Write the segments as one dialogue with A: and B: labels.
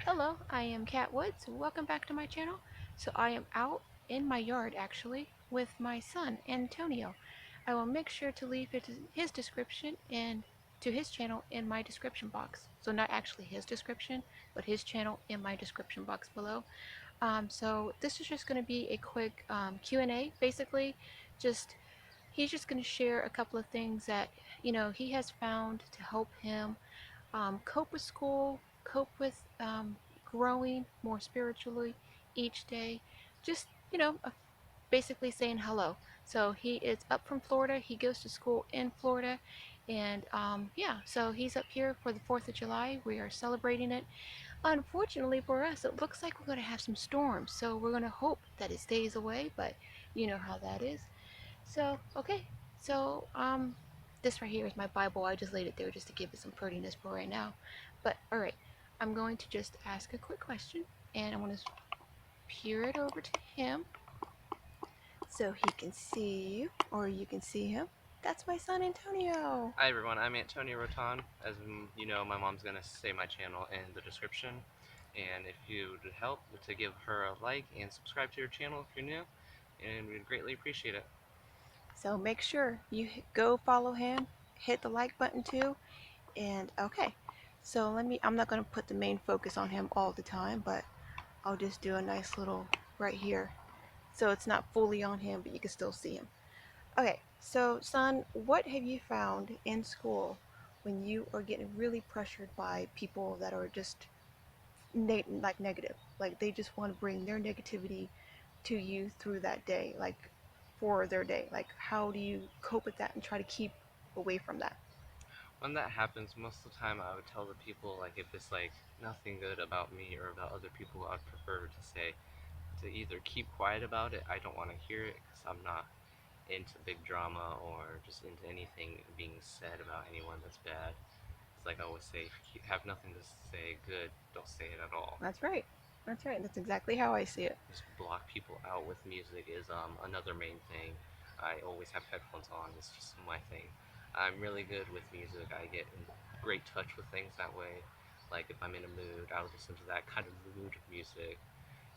A: Hello, I am Kat Woods. Welcome back to my channel. So I am out in my yard actually with my son Antonio. I will make sure to leave his description and to his channel in my description box. So not actually his description, but his channel in my description box below. So this is just going to be a quick Q&A. Basically, just he's just going to share a couple of things that he has found to help him cope with school, cope with growing more spiritually each day. Just, basically saying hello. So he is up from Florida. He goes to school in Florida. And yeah, so he's up here for the 4th of July. We are celebrating it. Unfortunately for us, it looks like we're going to have some storms. So we're going to hope that it stays away, but you know how that is. So, okay. So, this right here is my Bible. I just laid it there just to give it some prettiness for right now. But, alright. I'm going to just ask a quick question. And I want to peer it over to him so he can see you, or you can see him. That's my son, Antonio.
B: Hi everyone, I'm Antonio Roton. As you know, my mom's going to say my channel in the description. And if you would help to give her a like and subscribe to her channel if you're new, and we'd greatly appreciate it.
A: So make sure you go follow him, hit the like button too, and okay. So I'm not going to put the main focus on him all the time, but I'll just do a nice little right here. So it's not fully on him, but you can still see him. Okay, so son, what have you found in school when you are getting really pressured by people that are just like negative? Like they just want to bring their negativity to you through that day, like for their day. Like how do you cope with that and try to keep away from that?
B: When that happens, most of the time I would tell the people, like, if it's like nothing good about me or about other people, I'd prefer to say to either keep quiet about it. I don't want to hear it because I'm not into big drama or just into anything being said about anyone that's bad. It's like I always say, if you have nothing to say good, don't say it at all.
A: That's right. That's right. That's exactly how I see it.
B: Just block people out with music is another main thing. I always have headphones on. It's just my thing. I'm really good with music. I get in great touch with things that way. Like if I'm in a mood, I'll listen to that kind of mood music.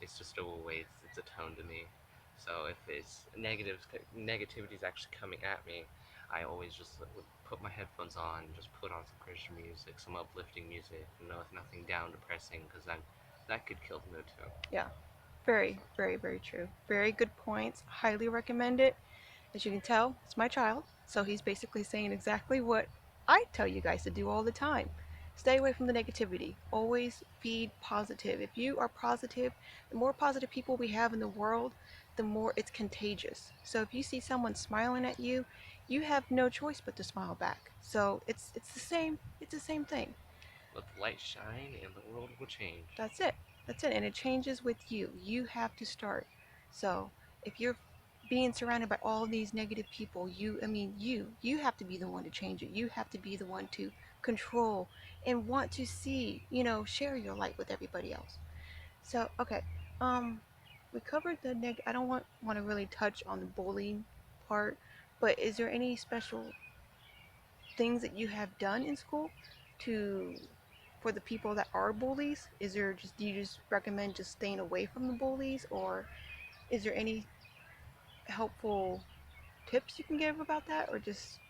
B: It's just a way. It's a tone to me. So if it's negativity is actually coming at me, I always just would put my headphones on, just put on some Christian music, some uplifting music, nothing down depressing, because then that could kill the mood too.
A: Yeah. Very, very, very true. Very good points. Highly recommend it. As you can tell, it's my child, so he's basically saying exactly what I tell you guys to do all the time. Stay away from the negativity. Always feed positive. If you are positive, the more positive people we have in the world, the more it's contagious. So if you see someone smiling at you, you have no choice but to smile back. So it's the same thing.
B: Let the light shine and the world will change.
A: That's it. That's it. And it changes with you. You have to start. So if you're being surrounded by all these negative people, you have to be the one to change it. You have to be the one to control and want to see, share your light with everybody else. So, okay. Um, we covered the I don't want to really touch on the bullying part, but is there any special things that you have done in school to for the people that are bullies? Is there just do you just recommend just staying away from the bullies, or is there any helpful tips you can give about that, or just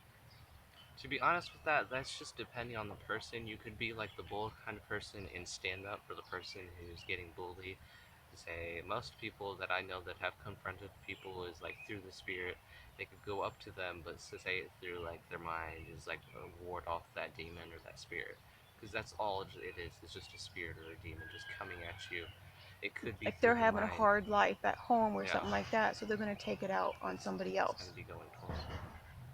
B: To be honest with that, that's just depending on the person. You could be like the bold kind of person and stand up for the person who's getting bullied. To say, most people that I know that have confronted people is like through the spirit. They could go up to them, but to say it through like their mind is like ward off that demon or that spirit. Because that's all it is. It's just a spirit or a demon just coming at you. It could be
A: like
B: through
A: they're
B: the
A: having a
B: mind.
A: hard life at home or
B: Yeah,
A: something like that, so they're going to take it out on somebody
B: it's going
A: else?
B: to be going towards you.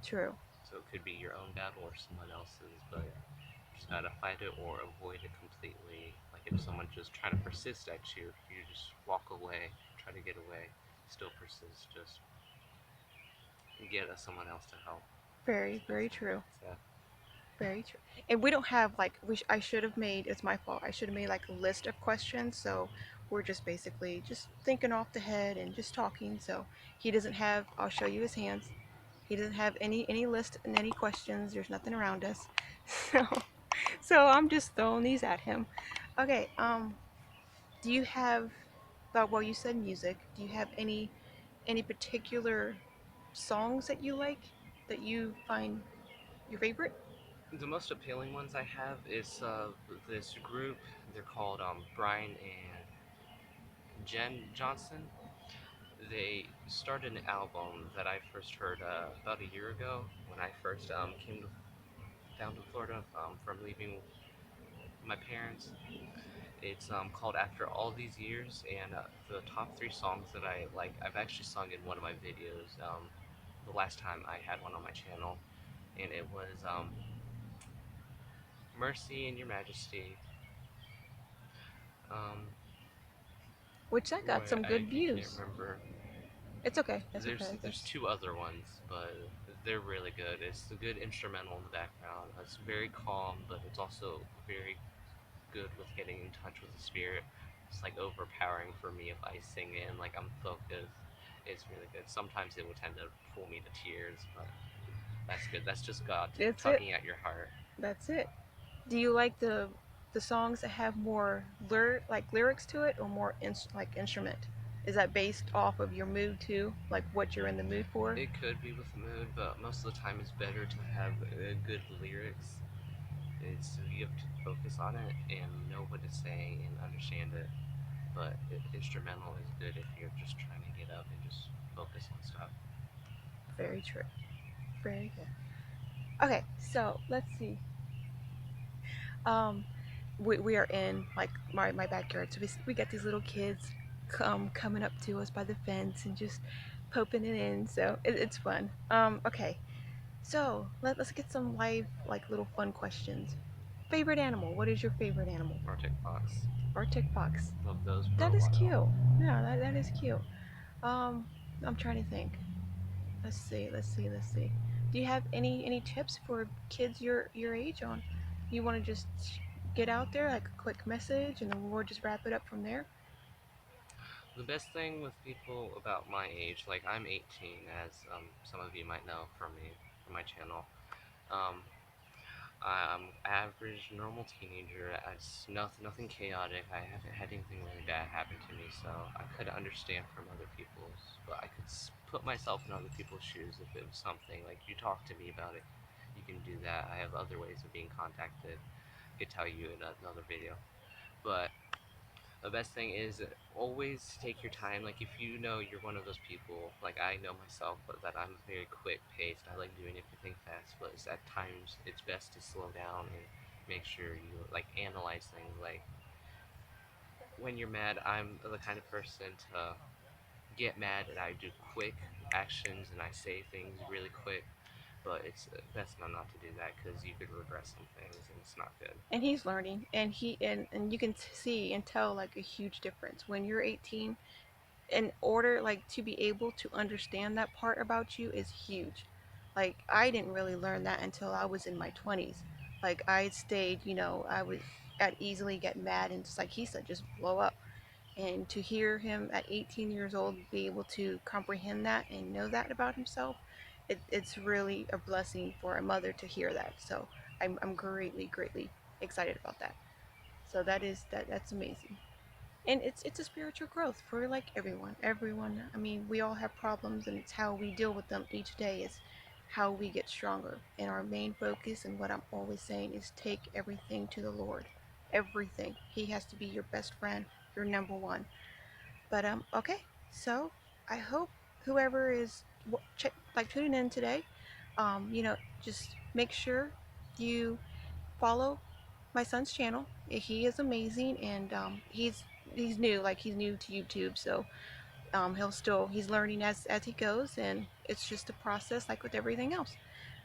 A: True.
B: So it could be your own battle or someone else's, but you just gotta fight it or avoid it completely. Like if someone's just trying to persist at you, you just walk away, try to get away, still persist, just get someone else to help.
A: Very,
B: Just
A: very
B: basically,
A: true.
B: yeah.
A: Very true. And we don't have like I should have made. It's my fault. I should have made like a list of questions. So we're just basically just thinking off the head and just talking. So he doesn't have. I'll show you his hands. He doesn't have any list and any questions. There's nothing around us. So so I'm just throwing these at him. Okay. Do you have, well, you said music. Do you have any particular songs that you like that you find your favorite?
B: The most appealing ones I have is this group. They're called Brian and Jen Johnson. They started an album that I first heard about a year ago when I first came down to Florida from leaving my parents. It's called After All These Years, and the top three songs that I like, I've actually sung in one of my videos. The last time I had one on my channel, and it was Mercy and Your Majesty. Um,
A: Which I got
B: Boy,
A: some
B: I
A: good
B: can't
A: views.
B: remember.
A: It's okay. That's
B: There's
A: okay.
B: there's two other ones, but they're really good. It's a good instrumental in the background. It's very calm, but it's also very good with getting in touch with the spirit. It's like overpowering for me if I sing it and like I'm focused. It's really good. Sometimes it will tend to pull me to tears, but that's good. That's just God
A: That's it.
B: tugging at your heart.
A: That's it. Do you like the songs that have more lyrics to it, or more like instrument? Is that based off of your mood too, like what you're in the mood for?
B: It could be with the mood, but most of the time it's better to have good lyrics. It's you have to focus on it and know what it's saying and understand it. But instrumental is good if you're just trying to get up and just focus on stuff.
A: Very true. Very good. Okay, so let's see. Um, we are in like my backyard, so we get these little kids coming up to us by the fence and just poking it in. So it's fun. Okay, so let's get some live like little fun questions. Favorite animal? What is your favorite animal?
B: Arctic fox.
A: Arctic fox.
B: Love those for
A: That
B: a
A: is
B: while.
A: cute. Yeah, that is cute. Um, I'm trying to think. Let's see. Let's see. Let's see. Do you have any tips for kids your age on? You want to just get out there like a quick message, and then we'll just wrap it up from there.
B: The best thing with people about my age, like I'm 18, as some of you might know from my channel. Um, I'm average, normal teenager. It's nothing chaotic. I haven't had anything really bad happen to me, so I could understand from other people's, but I could put myself in other people's shoes if it was something like you talk to me about it. You can do that. I have other ways of being contacted. I could tell you in another video, but the best thing is always take your time. Like if you know you're one of those people, like I know myself, but that I'm very quick paced. I like doing everything fast, but it's at times it's best to slow down and make sure you like analyze things. Like when you're mad, I'm the kind of person to get mad and I do quick actions and I say things really quick. But it's best not to do that because you could regret some things and it's not good.
A: And he's learning, and and you can see and tell like a huge difference when you're 18. In order like to be able to understand that part about you is huge. Like I didn't really learn that until I was in my 20s. Like I stayed, I would at easily get mad and just like he said, just blow up. And to hear him at 18 years old be able to comprehend that and know that about himself, it's really a blessing for a mother to hear that. So I'm greatly excited about that. So that's amazing. And it's a spiritual growth for like everyone. I mean, we all have problems, and it's how we deal with them each day is how we get stronger. And our main focus, and what I'm always saying, is take everything to the Lord. Everything. He has to be your best friend, your number one. But okay, so I hope whoever is like tuning in today, just make sure you follow my son's channel. He is amazing, and he's new, like he's new to YouTube, so he's learning as he goes, and it's just a process like with everything else.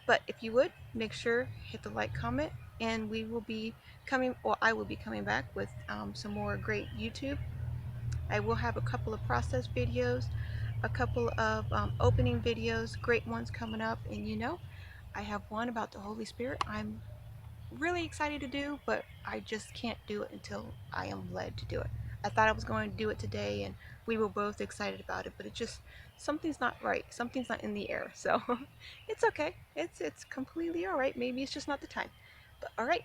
A: But if you would make sure hit the like, comment, and we will be coming, or I will be coming back with some more great YouTube. I will have a couple of process videos, a couple of opening videos, great ones coming up, and I have one about the Holy Spirit. I'm really excited to do, but I just can't do it until I am led to do it. I thought I was going to do it today, and we were both excited about it, but it just something's not right. Something's not in the air. So it's okay. It's completely all right. Maybe it's just not the time. But all right.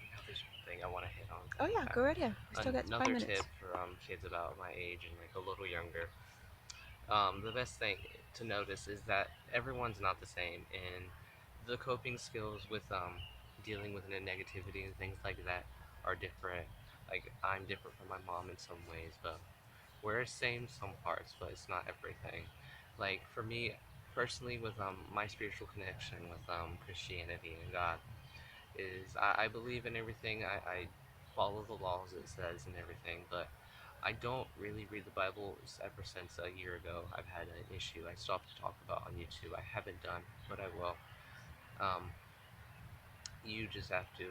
B: thing I want to hit on.
A: Oh yeah, go right ahead. We still got five
B: Another tip
A: minutes.
B: for kids about my age and like a little younger. The best thing to notice is that everyone's not the same, and the coping skills with dealing with negativity and things like that are different. Like I'm different from my mom in some ways, but we're same some parts, but it's not everything. Like for me personally, with my spiritual connection with Christianity and God, is I believe in everything. I follow the laws it says and everything, but I don't really read the Bible ever since a year ago. I've had an issue I still have to talk about on YouTube. I haven't done, but I will. Um, you just have to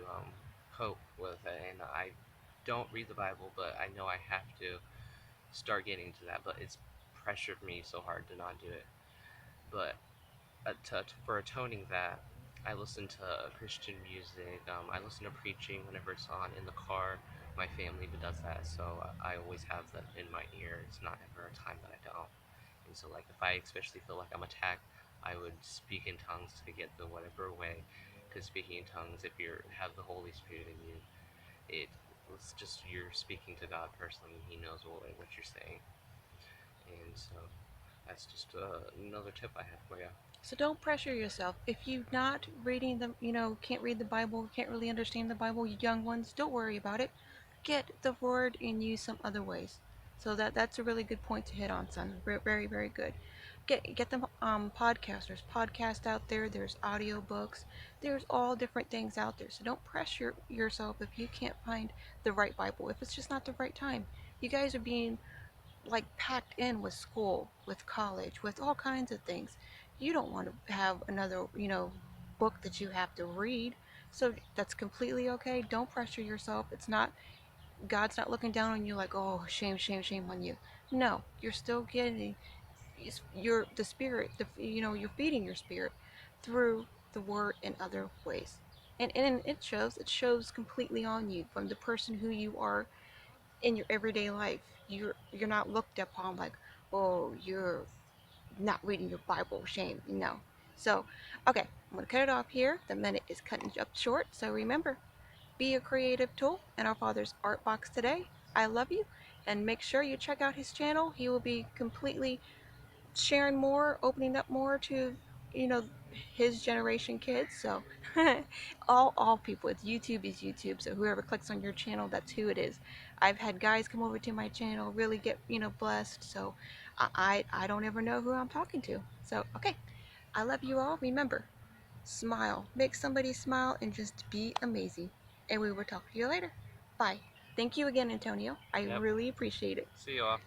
B: cope with it, and I don't read the Bible, but I know I have to start getting to that. But it's pressured me so hard to not do it. But for atoning that, I listen to Christian music. I listen to preaching whenever it's on in the car. My family does that, so I always have that in my ear. It's not ever a time that I don't. And so, like, if I especially feel like I'm attacked, I would speak in tongues to get the whatever way. Because speaking in tongues, if you have the Holy Spirit in you, it's just you're speaking to God personally, and He knows what you're saying. And so that's just another tip I have for you.
A: So don't pressure yourself. If you're not reading the, can't read the Bible, can't really understand the Bible, you young ones, don't worry about it. Get the word and use some other ways. So that's a really good point to hit on, son. Very, very good. Get them podcasts. There's podcasts out there. There's audio books. There's all different things out there. So don't pressure yourself if you can't find the right Bible. If it's just not the right time. You guys are being like packed in with school, with college, with all kinds of things. You don't want to have another, book that you have to read. So that's completely okay. Don't pressure yourself. It's not God's not looking down on you like, "Oh, shame, shame, shame on you." No, you're still getting your the spirit, you're feeding your spirit through the word in other ways. And it shows completely on you from the person who you are in your everyday life. You're not looked upon like, oh, you're not reading your Bible, shame, So, okay, I'm gonna cut it off here. The minute is cutting up short. So remember, be a creative tool in our Father's art box today. I love you, and make sure you check out his channel. He will be completely sharing more, opening up more to, you know, his generation kids. So all people, it's YouTube is YouTube. So whoever clicks on your channel, that's who it is. I've had guys come over to my channel, really get, blessed. So I don't ever know who I'm talking to. So okay, I love you all. Remember, smile, make somebody smile, and just be amazing. And we will talk to you later. Bye. Thank you again, Antonio. I
B: Yep.
A: really appreciate it.
B: See you all.